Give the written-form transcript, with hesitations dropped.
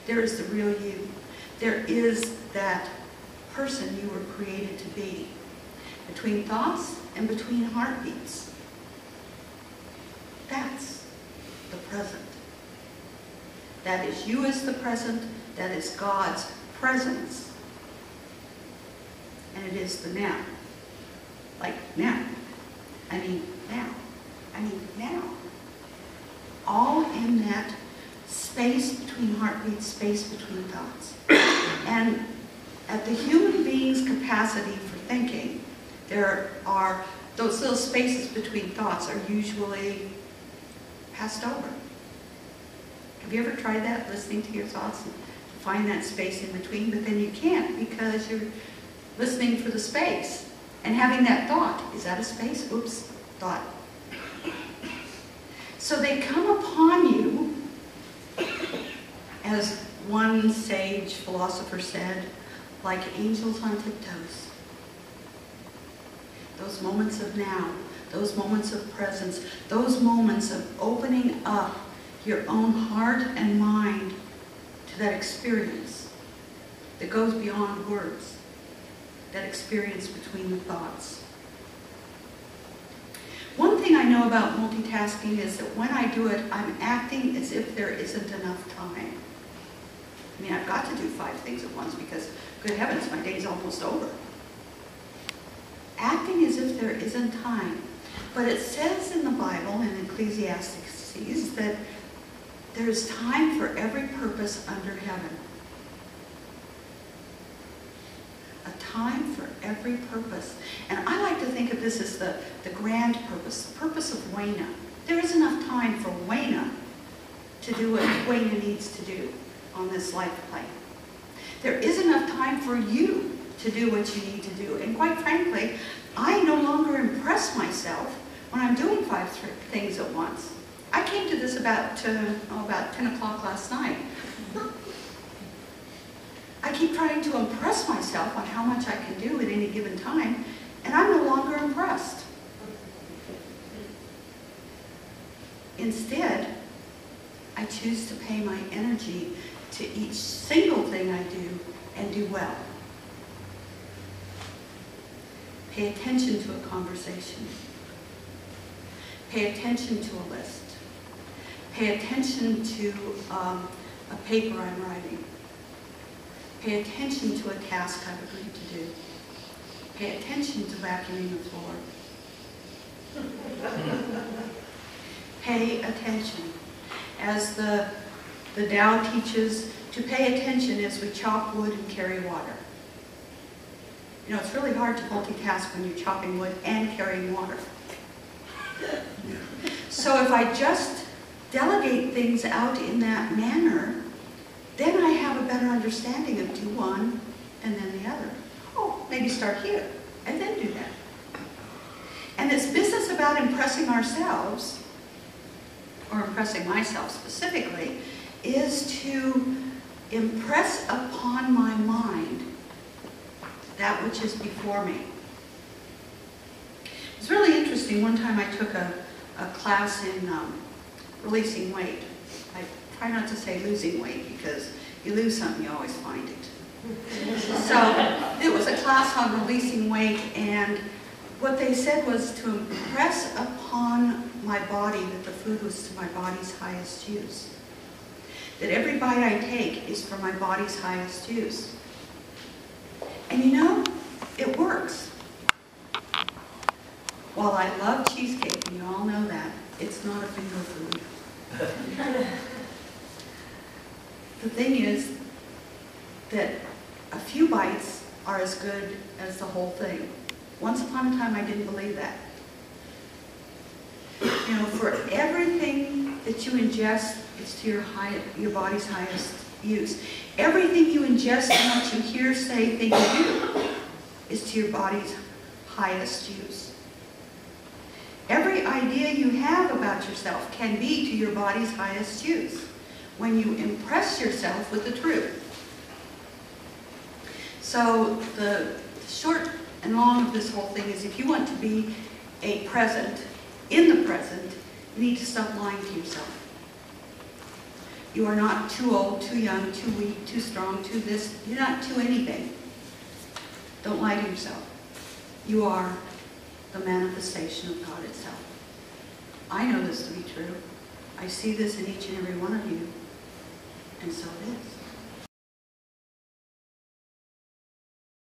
There is the real you. There is that person you were created to be. Between thoughts and between heartbeats. That's the present. That is you as the present. That is God's presence. And it is the now. Like now. I mean now. I mean now. All in that space between heartbeats, space between thoughts. And at the human being's capacity for thinking, there are, those little spaces between thoughts are usually passed over. Have you ever tried that, listening to your thoughts and find that space in between? But then you can't because you're listening for the space. And having that thought, is that a space? Oops, thought. So they come upon you, as one sage philosopher said, like angels on tiptoes. Those moments of now, those moments of presence, those moments of opening up your own heart and mind to that experience that goes beyond words, that experience between the thoughts. One thing I know about multitasking is that when I do it, I'm acting as if there isn't enough time. I mean, I've got to do 5 things at once because, good heavens, my day's almost over. Acting as if there isn't time. But it says in the Bible, in Ecclesiastes, that there's time for every purpose under heaven. A time for every purpose. And I like to think of this as the grand purpose, the purpose of Wayna. There is enough time for Wayna to do what Wayna needs to do on this life plane. There is enough time for you to do what you need to do. And quite frankly, I no longer impress myself when I'm doing 5 things at once. I came to this about 10 o'clock last night. I keep trying to impress myself on how much I can do at any given time, and I'm no longer impressed. Instead, I choose to pay my energy to each single thing I do and do well. Pay attention to a conversation. Pay attention to a list. Pay attention to a paper I'm writing. Pay attention to a task I've agreed to do. Pay attention to vacuuming the floor. Pay attention. As the Tao teaches, to pay attention as we chop wood and carry water. You know, it's really hard to multitask when you're chopping wood and carrying water. So if I just delegate things out in that manner, then I have a better understanding of do one and then the other. Oh, maybe start here and then do that. And this business about impressing ourselves, or impressing myself specifically, is to impress upon my mind that which is before me. It's really interesting. One time I took a class in releasing weight. I try not to say losing weight because you lose something, you always find it. So it was a class on releasing weight, and what they said was to impress upon my body that the food was to my body's highest use. That every bite I take is for my body's highest use. And you know, it works. While I love cheesecake, and you all know that, it's not a finger food. The thing is that a few bites are as good as the whole thing. Once upon a time, I didn't believe that. You know, for everything that you ingest, it's to your body's highest use. Everything you ingest and what you hear, say, think, or do is to your body's highest use. Every idea you have about yourself can be to your body's highest use when you impress yourself with the truth. So the short and long of this whole thing is, if you want to be a present, in the present, you need to stop lying to yourself. You are not too old, too young, too weak, too strong, too this. You're not too anything. Don't lie to yourself. You are the manifestation of God itself. I know this to be true. I see this in each and every one of you. And so